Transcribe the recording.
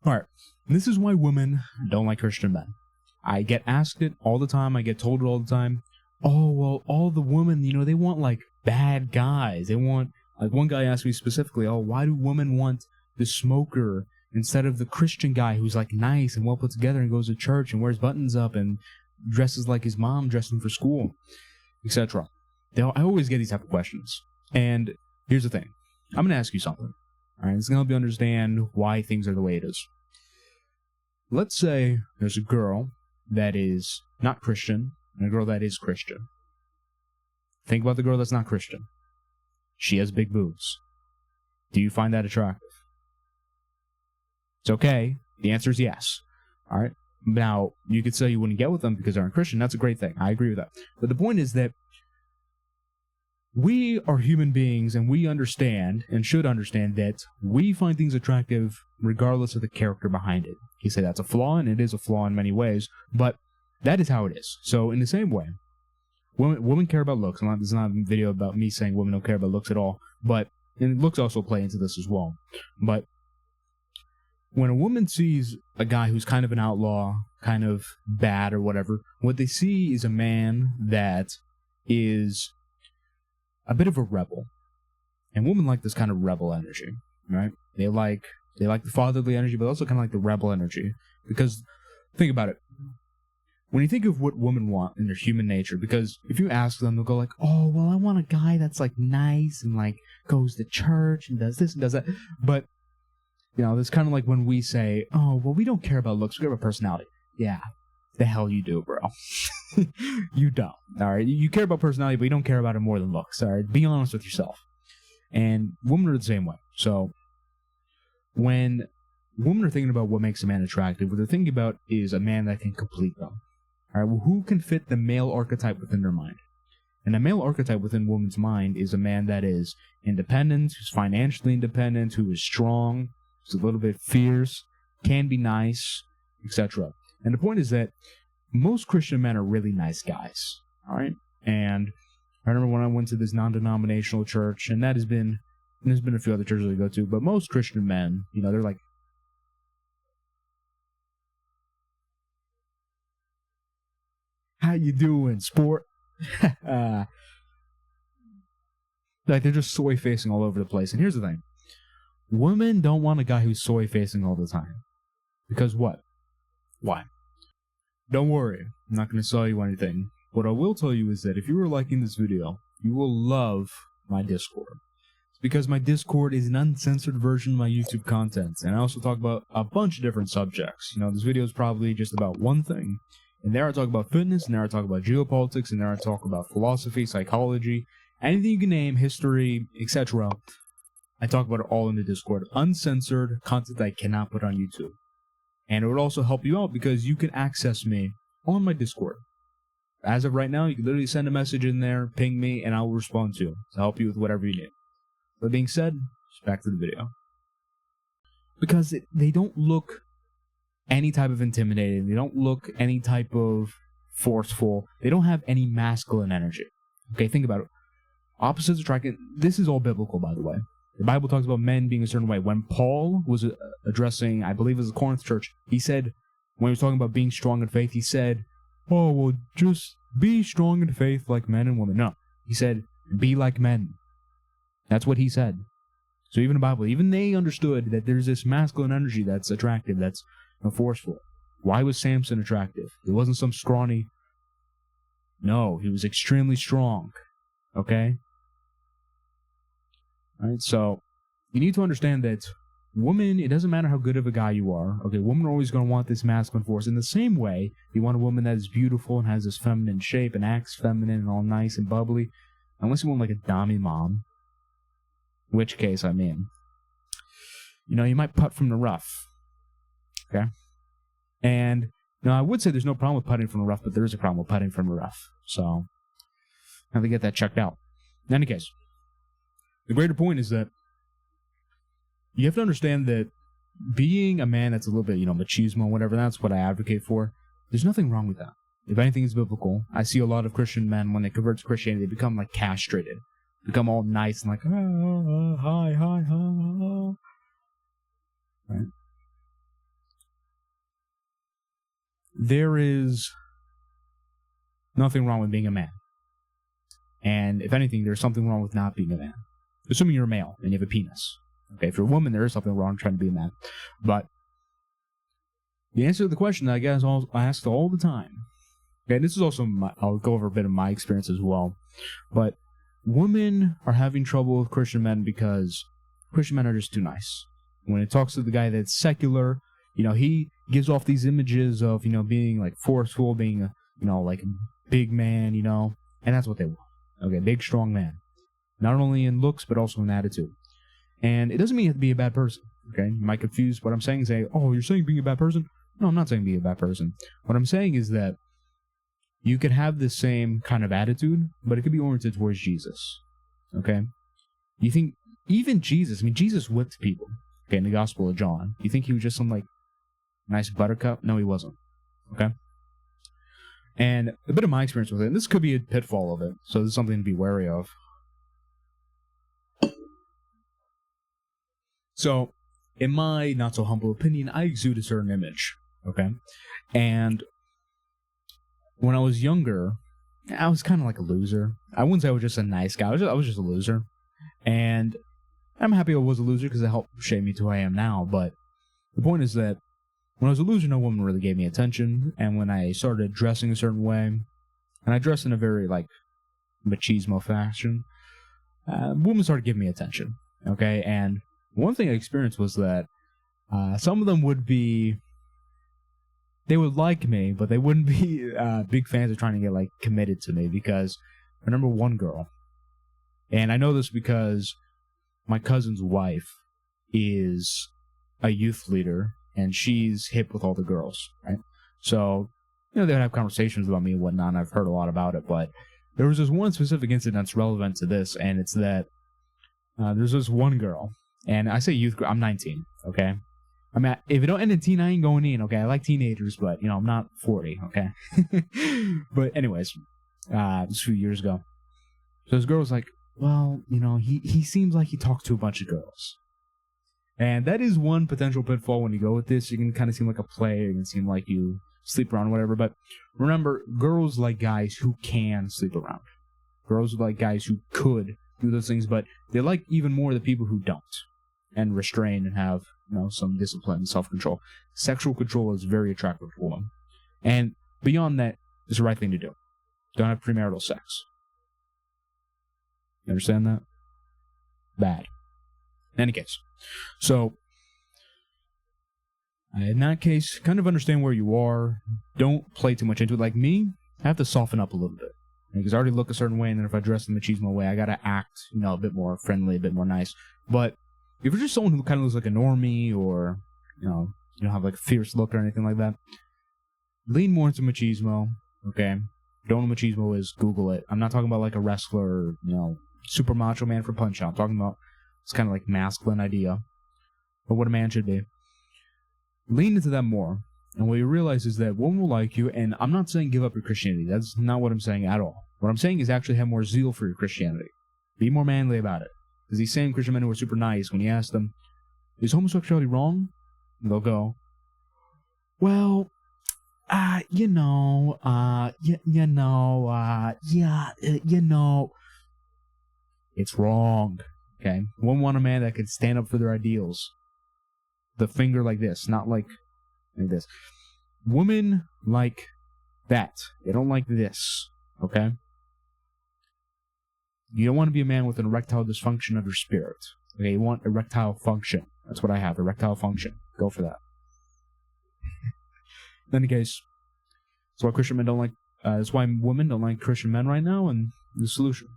Alright, this is why women don't like Christian men. I get asked it all the time, I get told it all the time. Oh, well, all the women, they want, like, bad guys. They want, like, one guy asked me specifically, oh, why do women want the smoker instead of the Christian guy who's, like, nice and well put together and goes to church and wears buttons up and dresses like his mom dressed him for school, etc. I always get these type of questions. And here's the thing. I'm going to ask you something. Alright, it's going to help you understand why things are the way it is. Let's say there's a girl that is not Christian and a girl that is Christian. Think about the girl that's not Christian. She has big boobs. Do you find that attractive? It's okay. The answer is yes. Alright? Now, you could say you wouldn't get with them because they aren't Christian. That's a great thing. I agree with that. But the point is that we are human beings, and we understand, and should understand, that we find things attractive regardless of the character behind it. You say that's a flaw, and it is a flaw in many ways, but that is how it is. So, in the same way, women care about looks. This is not a video about me saying women don't care about looks at all, and looks also play into this as well. But when a woman sees a guy who's kind of an outlaw, kind of bad or whatever, what they see is a man that is a bit of a rebel. And women like this kind of rebel energy, right? They like the fatherly energy, but also kind of like the rebel energy. Because, think about it. When you think of what women want in their human nature, because if you ask them, they'll go like, oh, well, I want a guy that's, like, nice and, like, goes to church and does this and does that. But, it's kind of like when we say, oh, well, we don't care about looks, we care about personality. Yeah, the hell you do, bro. You don't, all right? You care about personality, but you don't care about it more than looks, all right? Be honest with yourself. And women are the same way. So, when women are thinking about what makes a man attractive, what they're thinking about is a man that can complete them. All right, well, who can fit the male archetype within their mind? And the male archetype within a woman's mind is a man that is independent, who's financially independent, who is strong, who's a little bit fierce, can be nice, etc. And the point is that most Christian men are really nice guys, all right? And I remember when I went to this non-denominational church, and there's been a few other churches I go to, but most Christian men, they're like, how you doing, sport? Like, they're just soy-facing all over the place. And here's the thing. Women don't want a guy who's soy-facing all the time. Because what? Why? Don't worry. I'm not going to sell you anything. What I will tell you is that if you are liking this video, you will love my Discord. It's because my Discord is an uncensored version of my YouTube content. And I also talk about a bunch of different subjects. This video is probably just about one thing. And there I talk about fitness, and there I talk about geopolitics, and there I talk about philosophy, psychology, anything you can name, history, etc. I talk about it all in the Discord. Uncensored content I cannot put on YouTube. And it would also help you out because you can access me on my Discord. As of right now, you can literally send a message in there, ping me, and I will respond to you to help you with whatever you need. That being said, just back to the video. Because they don't look any type of intimidating. They don't look any type of forceful. They don't have any masculine energy. Okay, think about it. Opposites attract. This is all biblical, by the way. The Bible talks about men being a certain way. When Paul was addressing, I believe it was the Corinth church, he said, when he was talking about being strong in faith, he said, oh, well, just be strong in faith like men and women. No, he said, be like men. That's what he said. So even the Bible, even they understood that there's this masculine energy that's attractive, that's forceful. Why was Samson attractive? He wasn't some scrawny. No, he was extremely strong. Okay? Alright, so you need to understand that women, it doesn't matter how good of a guy you are. Okay, women are always going to want this masculine force. In the same way, you want a woman that is beautiful and has this feminine shape and acts feminine and all nice and bubbly. Unless you want like a dummy mom. In which case, I mean, you might putt from the rough. Okay? And, I would say there's no problem with putting from the rough, but there is a problem with putting from the rough. So, I have to get that checked out. In any case, the greater point is that you have to understand that being a man that's a little bit, machismo, whatever, that's what I advocate for. There's nothing wrong with that. If anything is biblical, I see a lot of Christian men, when they convert to Christianity, they become, like, castrated. Become all nice and like, hi. Right? there is nothing wrong with being a man. And if anything, there's something wrong with not being a man. Assuming you're a male and you have a penis. Okay, if you're a woman, there is something wrong trying to be a man. But the answer to the question that I guess I ask all the time, okay, and this is also, I'll go over a bit of my experience as well, but women are having trouble with Christian men because Christian men are just too nice. When it talks to the guy that's secular, he gives off these images of, being like forceful, being like a big man, and that's what they want. Okay, big, strong man. Not only in looks, but also in attitude. And it doesn't mean you have to be a bad person, okay? You might confuse what I'm saying and say, oh, you're saying being a bad person? No, I'm not saying being a bad person. What I'm saying is that you could have the same kind of attitude, but it could be oriented towards Jesus, okay? You think, even Jesus, Jesus whipped people, okay, in the Gospel of John. You think he was just some, nice buttercup? No, he wasn't, okay? And a bit of my experience with it, and this could be a pitfall of it, so this is something to be wary of. So, in my not-so-humble opinion, I exude a certain image, okay? And when I was younger, I was kind of like a loser. I wouldn't say I was just a nice guy. I was just a loser. And I'm happy I was a loser because it helped shape me to who I am now. But the point is that when I was a loser, no woman really gave me attention. And when I started dressing a certain way, and I dressed in a very, machismo fashion, women started giving me attention, okay? And one thing I experienced was that some of them they would like me, but they wouldn't be big fans of trying to get, committed to me, because I remember one girl, and I know this because my cousin's wife is a youth leader, and she's hip with all the girls, right? So, they would have conversations about me and whatnot, and I've heard a lot about it, but there was this one specific incident that's relevant to this, and it's that there's this one girl, and I say youth girl, I'm 19, okay? I mean, if it don't end in teen, I ain't going in, okay? I like teenagers, but, I'm not 40, okay? But anyways, this was a few years ago. So this girl was like, well, he seems like he talks to a bunch of girls. And that is one potential pitfall when you go with this. You can kind of seem like a player, you can seem like you sleep around, whatever. But remember, girls like guys who can sleep around. Girls like guys who could do those things, but they like even more the people who don't. And restrain and have, some discipline and self-control. Sexual control is very attractive to women. And beyond that, it's the right thing to do. Don't have premarital sex. You understand that? Bad. In any case. So, in that case, kind of understand where you are. Don't play too much into it. Like me, I have to soften up a little bit. Because I already look a certain way, and then if I dress in the machismo way, I gotta act, a bit more friendly, a bit more nice. But if you're just someone who kind of looks like a normie, or, you don't have, a fierce look or anything like that, lean more into machismo, okay? Don't know what machismo is, Google it. I'm not talking about, a wrestler, super macho man for Punch-Out. I'm talking about this kind of, masculine idea of what a man should be. Lean into that more, and what you realize is that women will like you, and I'm not saying give up your Christianity. That's not what I'm saying at all. What I'm saying is actually have more zeal for your Christianity. Be more manly about it. Because these same Christian men who are super nice, when you ask them, is homosexuality wrong? They'll go, well, it's wrong, okay? Women want a man that can stand up for their ideals. The finger like this, not like this. Women like that. They don't like this, okay? You don't want to be a man with an erectile dysfunction of your spirit. Okay, you want erectile function. That's what I have, erectile function. Go for that. In any case, that's why Christian men don't like, that's why women don't like Christian men right now, and the solution.